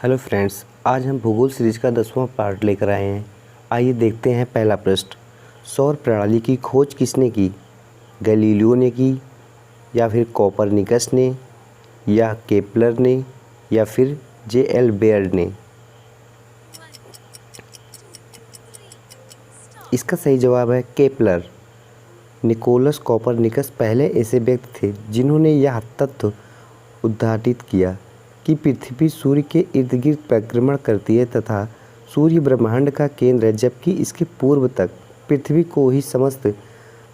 Hello friends, आज हम भूगोल सीरीज का 10वां पार्ट लेकर आए हैं। आइए देखते हैं पहला प्रश्न। सौर प्रणाली की खोज किसने की? गैलीलियो ने की, या फिर कोपरनिकस ने, या केपलर ने, या फिर जे.एल. बेयर्ड ने? इसका सही जवाब है केपलर। निकोलस कोपरनिकस पहले ऐसे व्यक्ति थे जिन्होंने यह तथ्य उद्घाटित किया कि पृथ्वी सूर्य के इर्द गिर्द परिक्रमा करती है तथा सूर्य ब्रह्मांड का केंद्र है, जबकि इसके पूर्व तक पृथ्वी को ही समस्त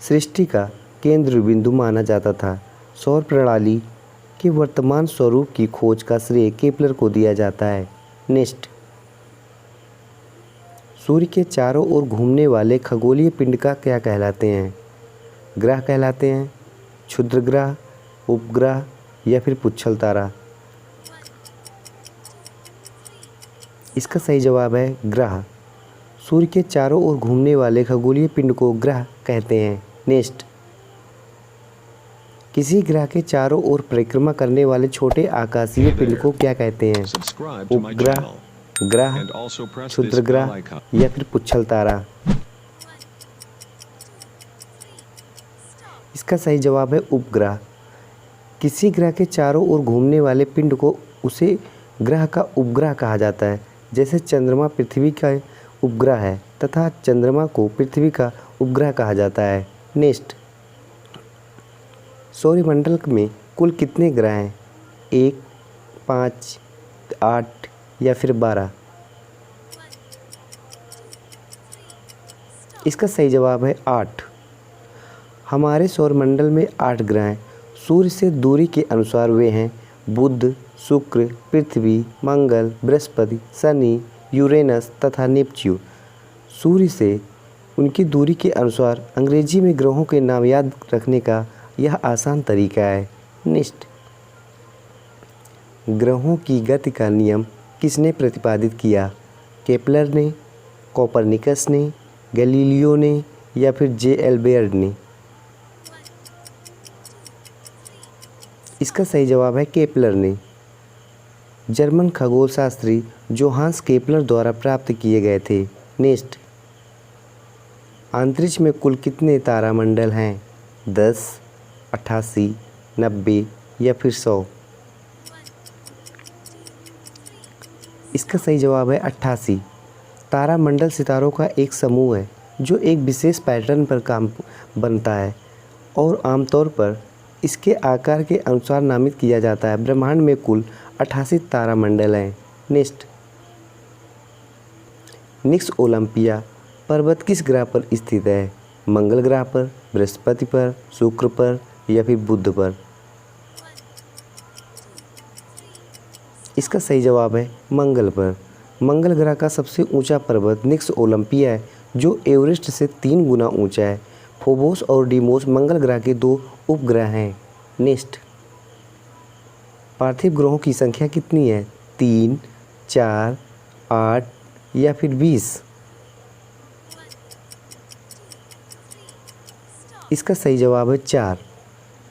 सृष्टि का केंद्र बिंदु माना जाता था। सौर प्रणाली के वर्तमान स्वरूप की खोज का श्रेय केपलर को दिया जाता है। नेक्स्ट, सूर्य के चारों ओर घूमने वाले खगोलीय पिंड का क्या कहलाते हैं? ग्रह कहलाते हैं, क्षुद्र ग्रह, उपग्रह, या फिर पुच्छल तारा? इसका सही जवाब है ग्रह। सूर्य के चारों ओर घूमने वाले खगोलीय पिंड को ग्रह कहते हैं। नेक्स्ट, किसी ग्रह के चारों ओर परिक्रमा करने वाले छोटे आकाशीय पिंड को क्या कहते हैं? उपग्रह, ग्रह, क्षुद्र ग्रह, या फिर पुच्छल तारा? इसका सही जवाब है उपग्रह। किसी ग्रह के चारों ओर घूमने वाले पिंड को उसे ग्रह का उपग्रह कहा जाता है। जैसे चंद्रमा पृथ्वी का उपग्रह है तथा चंद्रमा को पृथ्वी का उपग्रह कहा जाता है। नेक्स्ट, सौरमंडल में कुल कितने ग्रह हैं? 1, 5, 8, या फिर 12? इसका सही जवाब है 8। हमारे सौरमंडल में 8 ग्रह हैं। सूर्य से दूरी के अनुसार वे हैं बुध, शुक्र, पृथ्वी, मंगल, बृहस्पति, शनि, यूरेनस तथा नेपच्यून। सूर्य से उनकी दूरी के अनुसार अंग्रेजी में ग्रहों के नाम याद रखने का यह आसान तरीका है। नेक्स्ट, ग्रहों की गति का नियम किसने प्रतिपादित किया? केपलर ने, कोपरनिकस ने, गैलीलियो ने, या फिर जे.एल. बेयर्ड ने? इसका सही जवाब है केपलर ने। जर्मन खगोलशास्त्री जोहान्स केपलर द्वारा प्राप्त किए गए थे। नेक्स्ट, अंतरिक्ष में कुल कितने तारामंडल हैं? 10, 88, 90, या फिर 100? इसका सही जवाब है 88। तारामंडल सितारों का एक समूह है जो एक विशेष पैटर्न पर काम बनता है और आमतौर पर इसके आकार के अनुसार नामित किया जाता है। ब्रह्मांड में कुल 88 तारामंडल हैं। नेक्स्ट, निक्स ओलंपिया पर्वत किस ग्रह पर स्थित है? मंगल ग्रह पर, बृहस्पति पर, शुक्र पर, या फिर बुध पर? इसका सही जवाब है मंगल पर। मंगल ग्रह का सबसे ऊंचा पर्वत निक्स ओलंपिया है जो एवरेस्ट से 3 गुना ऊंचा है। फोबोस और डीमोस मंगल ग्रह के 2 उपग्रह हैं। नेक्स्ट, पार्थिव ग्रहों की संख्या कितनी है? 3, 4, 8, या फिर 20? इसका सही जवाब है 4।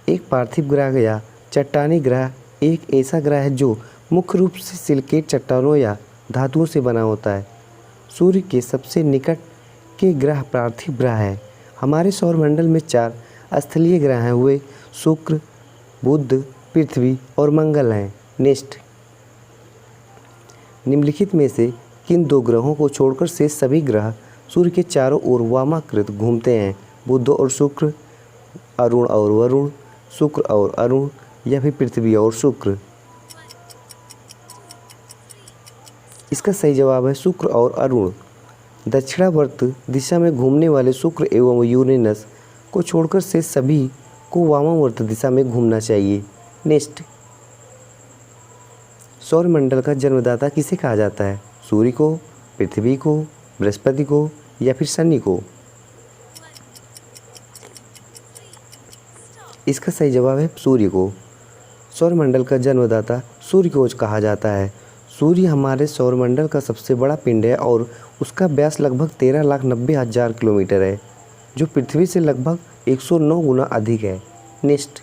एक पार्थिव ग्रह या चट्टानी ग्रह एक ऐसा ग्रह है जो मुख्य रूप से सिलिकेट चट्टानों या धातुओं से बना होता है। सूर्य के सबसे निकट के ग्रह पार्थिव ग्रह है। हमारे सौरमंडल में 4 स्थलीय ग्रह हैं, हुए शुक्र, बुध, पृथ्वी और मंगल हैं। नेक्स्ट, निम्नलिखित में से किन 2 ग्रहों को छोड़कर शेष सभी ग्रह सूर्य के चारों ओर वामाकृत घूमते हैं? बुध और शुक्र, अरुण और वरुण, शुक्र और अरुण, या फिर पृथ्वी और शुक्र? इसका सही जवाब है शुक्र और अरुण। दक्षिणावर्त दिशा में घूमने वाले शुक्र एवं यूरेनस को छोड़कर शेष सभी को वामावर्त दिशा में घूमना चाहिए। नेक्स्ट, सौरमंडल का जन्मदाता किसे कहा जाता है? सूर्य को, पृथ्वी को, बृहस्पति को, या फिर शनि को? इसका सही जवाब है सूर्य को। सौरमंडल का जन्मदाता सूर्य को कहा जाता है। सूर्य हमारे सौरमंडल का सबसे बड़ा पिंड है और उसका व्यास लगभग 13,90,000 किलोमीटर है, जो पृथ्वी से लगभग 109 गुना अधिक है। नेक्स्ट,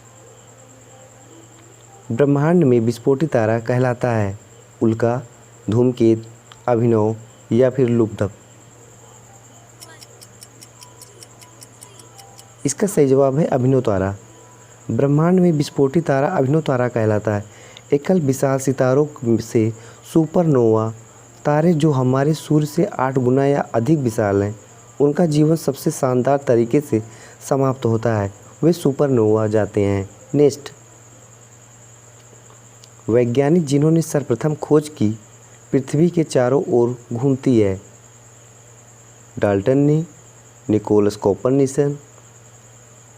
ब्रह्मांड में विस्फोटित तारा कहलाता है उल्का, धूमकेतु, अभिनव या फिर लुब्धक? इसका सही जवाब है अभिनव तारा। ब्रह्मांड में विस्फोटित तारा अभिनव तारा कहलाता है। एकल विशाल सितारों से सुपरनोवा तारे जो हमारे सूर्य से 8 गुना या अधिक विशाल हैं, उनका जीवन सबसे शानदार तरीके से समाप्त होता है, वे सुपरनोवा जाते हैं। नेक्स्ट, वैज्ञानिक जिन्होंने सर्वप्रथम खोज की पृथ्वी के चारों ओर घूमती है? डाल्टन ने, निकोलस कोपरनिकस,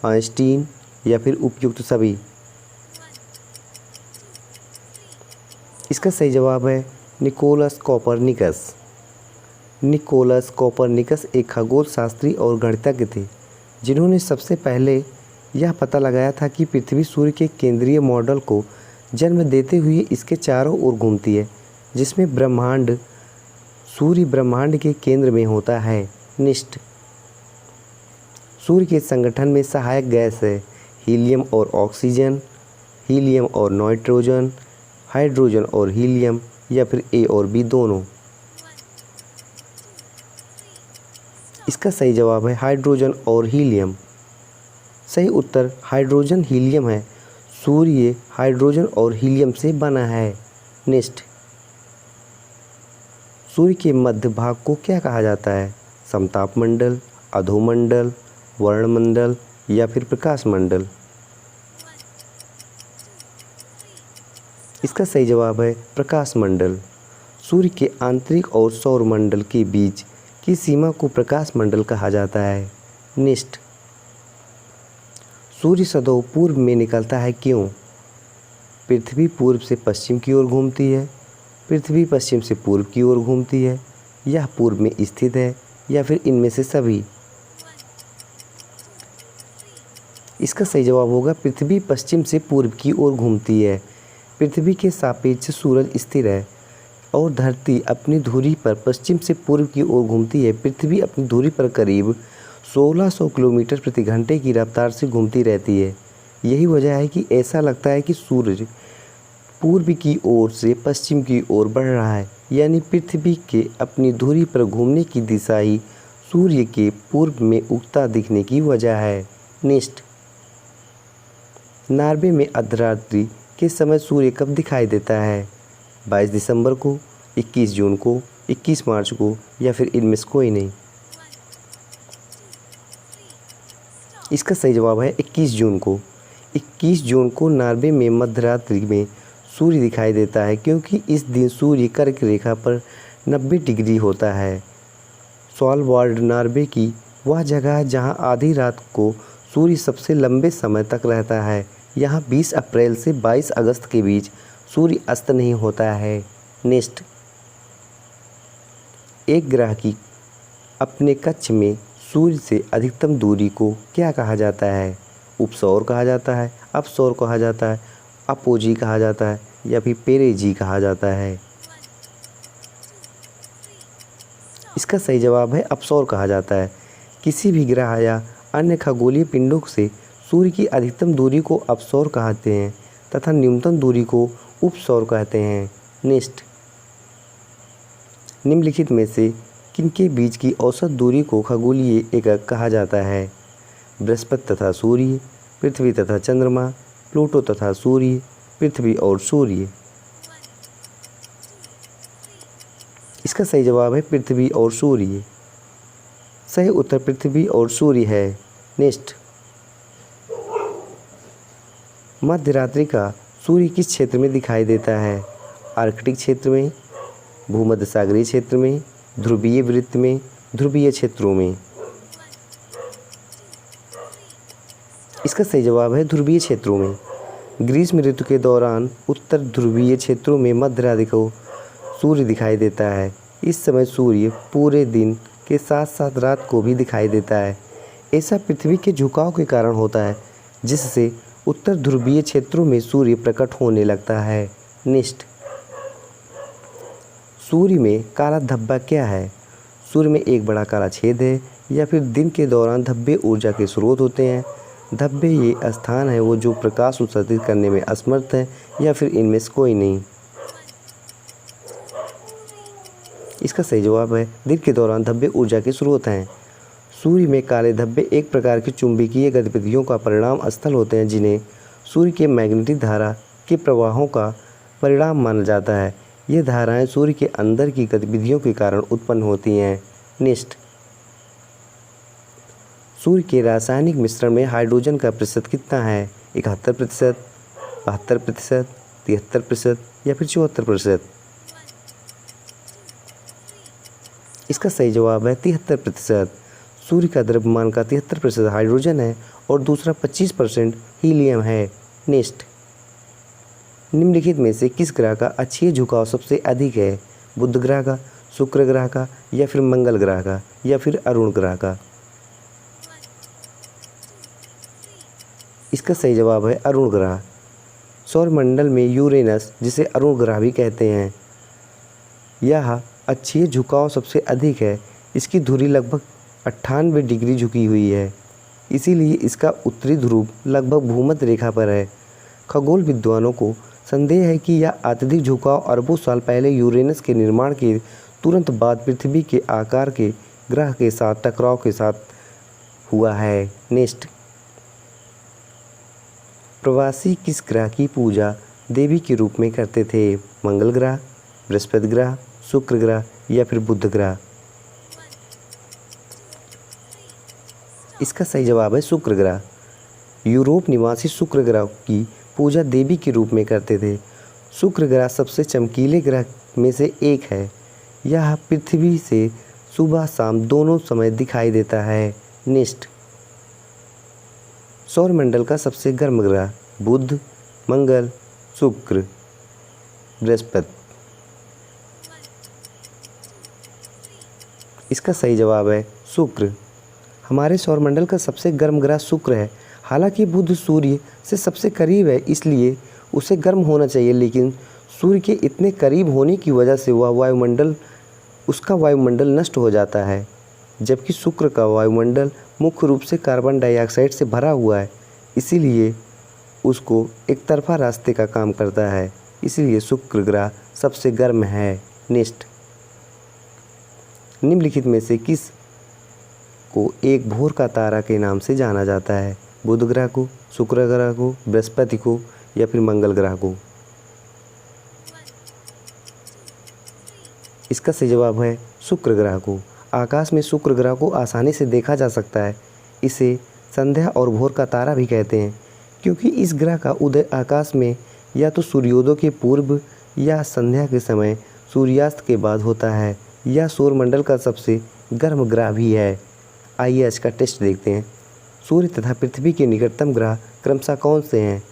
आइंस्टीन या फिर उपयुक्त सभी? इसका सही जवाब है निकोलस कोपरनिकस। निकोलस कोपरनिकस एक खगोल शास्त्री और गणितज्ञ थे जिन्होंने सबसे पहले यह पता लगाया था कि पृथ्वी सूर्य के केंद्रीय मॉडल को जन्म देते हुए इसके चारों ओर घूमती है, जिसमें ब्रह्मांड सूर्य ब्रह्मांड के केंद्र में होता है। नेक्स्ट, सूर्य के संगठन में सहायक गैस है हीलियम और ऑक्सीजन, हीलियम और नाइट्रोजन, हाइड्रोजन और हीलियम या फिर ए और बी दोनों? इसका सही जवाब है हाइड्रोजन और हीलियम। सही उत्तर हाइड्रोजन हीलियम है। सूर्य हाइड्रोजन और हीलियम से बना है। नेक्स्ट, सूर्य के मध्य भाग को क्या कहा जाता है? समताप मंडल, अधोमंडल, वर्णमंडल या फिर प्रकाश मंडल? इसका सही जवाब है प्रकाश मंडल। सूर्य के आंतरिक और सौर मंडल के बीच की सीमा को प्रकाश मंडल कहा जाता है। नेक्स्ट, सूर्य सदैव पूर्व में निकलता है क्यों? पृथ्वी पूर्व से पश्चिम की ओर घूमती है, पृथ्वी पश्चिम से पूर्व की ओर घूमती है, यह पूर्व में स्थित है या फिर इनमें से सभी? इसका सही जवाब होगा पृथ्वी पश्चिम से पूर्व की ओर घूमती है। पृथ्वी के सापेक्ष सूरज स्थिर है और धरती अपनी धुरी पर पश्चिम से पूर्व की ओर घूमती है। पृथ्वी अपनी धुरी पर करीब 1600 किलोमीटर प्रति घंटे की रफ्तार से घूमती रहती है। यही वजह है कि ऐसा लगता है कि सूरज पूर्व की ओर से पश्चिम की ओर बढ़ रहा है, यानी पृथ्वी के अपनी धुरी पर घूमने की दिशा ही सूर्य के पूर्व में उगता दिखने की वजह है। नेक्स्ट, नॉर्वे में अर्धरात्रि के समय सूर्य कब दिखाई देता है? 22 दिसंबर को, 21 जून को, 21 मार्च को या फिर इनमें से कोई नहीं? इसका सही जवाब है 21 जून को। 21 जून को नॉर्वे में मध्यरात्रि में सूर्य दिखाई देता है, क्योंकि इस दिन सूर्य कर्क रेखा पर 90 डिग्री होता है। स्वालबार्ड नॉर्वे की वह जगह है जहां आधी रात को सूर्य सबसे लंबे समय तक रहता है। यहाँ 20 अप्रैल से 22 अगस्त के बीच सूर्य अस्त नहीं होता है। नेक्स्ट, एक ग्रह की अपने कक्ष में सूर्य से अधिकतम दूरी को क्या कहा जाता है? उपसौर कहा जाता है, अपसौर कहा जाता है, अपोजी कहा जाता है या फिर पेरेजी कहा जाता है? इसका सही जवाब है अपसौर कहा जाता है। किसी भी ग्रह या अन्य खगोलीय पिंडों से सूर्य की अधिकतम दूरी को अपसौर कहते हैं तथा न्यूनतम दूरी को उपसौर कहते हैं। नेक्स्ट, निम्नलिखित में से किनके बीच की औसत दूरी को खगोलीय एकक कहा जाता है? बृहस्पति तथा सूर्य, पृथ्वी तथा चंद्रमा, प्लूटो तथा सूर्य, पृथ्वी और सूर्य? इसका सही जवाब है पृथ्वी और सूर्य। सही उत्तर पृथ्वी और सूर्य है। नेक्स्ट, मध्य रात्रि का सूर्य किस क्षेत्र में दिखाई देता है? आर्कटिक क्षेत्र में, भूमध्य सागरीय क्षेत्र में, ध्रुवीय वृत्त में, ध्रुवीय क्षेत्रों में? इसका सही जवाब है ध्रुवीय क्षेत्रों में। ग्रीष्म ऋतु के दौरान उत्तर ध्रुवीय क्षेत्रों में मध्य रात्रि को सूर्य दिखाई देता है। इस समय सूर्य पूरे दिन के साथ साथ रात को भी दिखाई देता है। ऐसा पृथ्वी के झुकाव के कारण होता है, जिससे उत्तर ध्रुवीय क्षेत्रों में सूर्य प्रकट होने लगता है। नेक्स्ट, सूर्य में काला धब्बा क्या है? सूर्य में एक बड़ा काला छेद है या फिर दिन के दौरान धब्बे ऊर्जा के स्रोत होते हैं? धब्बे ये स्थान है वो जो प्रकाश उत्सर्जित करने में असमर्थ है या फिर इनमें से कोई नहीं? इसका सही जवाब है दिन के दौरान धब्बे ऊर्जा के स्रोत हैं। सूर्य में काले धब्बे एक प्रकार की चुंबकीय गतिविधियों का परिणाम स्थल होते हैं जिन्हें सूर्य के मैग्नेटिक धारा के प्रवाहों का परिणाम माना जाता है। ये धाराएं सूर्य के अंदर की गतिविधियों के कारण उत्पन्न होती हैं। नेक्स्ट, सूर्य के रासायनिक मिश्रण में हाइड्रोजन का प्रतिशत कितना है? 71%, 72%, 73% या फिर 74%? इसका सही जवाब है 73%। सूर्य का द्रव्यमान का 73% हाइड्रोजन है और दूसरा 25% हीलियम है। नेक्स्ट, निम्नलिखित में से किस ग्रह का अक्षीय झुकाव सबसे अधिक है? बुध ग्रह का, शुक्र ग्रह का या फिर मंगल ग्रह का या फिर अरुण ग्रह का? इसका सही जवाब है अरुण ग्रह। सौरमंडल में यूरेनस, जिसे अरुण ग्रह भी कहते हैं, यह अक्षीय झुकाव सबसे अधिक है। इसकी धुरी लगभग 98 डिग्री झुकी हुई है, इसीलिए इसका उत्तरी ध्रुव लगभग भूमध्य रेखा पर है। खगोल विद्वानों को संदेह है कि यह अत्यधिक झुकाव अरबों साल पहले यूरेनस के निर्माण के तुरंत बाद पृथ्वी के आकार के ग्रह के साथ टकराव के साथ हुआ है। नेक्स्ट, प्रवासी किस ग्रह की पूजा देवी के रूप में करते थे? मंगल ग्रह, बृहस्पति ग्रह, शुक्र ग्रह या फिर बुध ग्रह? इसका सही जवाब है शुक्र ग्रह। यूरोप निवासी शुक्र ग्रह की पूजा देवी के रूप में करते थे। शुक्र ग्रह सबसे चमकीले ग्रह में से एक है। यह पृथ्वी से सुबह शाम दोनों समय दिखाई देता है। नेक्स्ट, सौरमंडल का सबसे गर्म ग्रह? बुध, मंगल, शुक्र, बृहस्पति? इसका सही जवाब है शुक्र। हमारे सौरमंडल का सबसे गर्म ग्रह शुक्र है। हालांकि बुध सूर्य से सबसे करीब है, इसलिए उसे गर्म होना चाहिए, लेकिन सूर्य के इतने करीब होने की वजह से उसका वायुमंडल नष्ट हो जाता है। जबकि शुक्र का वायुमंडल मुख्य रूप से कार्बन डाइऑक्साइड से भरा हुआ है, इसीलिए उसको एक तरफा रास्ते का काम करता है, इसलिए शुक्र ग्रह सबसे गर्म है। नेक्स्ट, निम्नलिखित में से किस को एक भोर का तारा के नाम से जाना जाता है? बुध ग्रह को, शुक्र ग्रह को, बृहस्पति को या फिर मंगल ग्रह को? इसका सही जवाब है शुक्र ग्रह को। आकाश में शुक्र ग्रह को आसानी से देखा जा सकता है। इसे संध्या और भोर का तारा भी कहते हैं, क्योंकि इस ग्रह का उदय आकाश में या तो सूर्योदय के पूर्व या संध्या के समय सूर्यास्त के बाद होता है। यह सौरमंडल का सबसे गर्म ग्रह भी है। आइए आज का टेस्ट देखते हैं। सूर्य तथा पृथ्वी के निकटतम ग्रह क्रमशः कौन से हैं?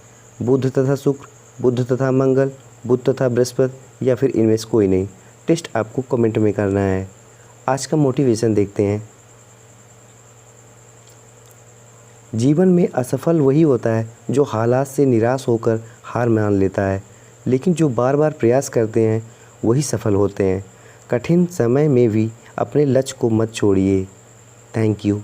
बुध तथा शुक्र, बुध तथा मंगल, बुध तथा बृहस्पति या फिर इनमें से कोई नहीं? टेस्ट आपको कमेंट में करना है। आज का मोटिवेशन देखते हैं। जीवन में असफल वही होता है जो हालात से निराश होकर हार मान लेता है, लेकिन जो बार बार प्रयास करते हैं वही सफल होते हैं। कठिन समय में भी अपने लक्ष्य को मत छोड़िए। Thank you.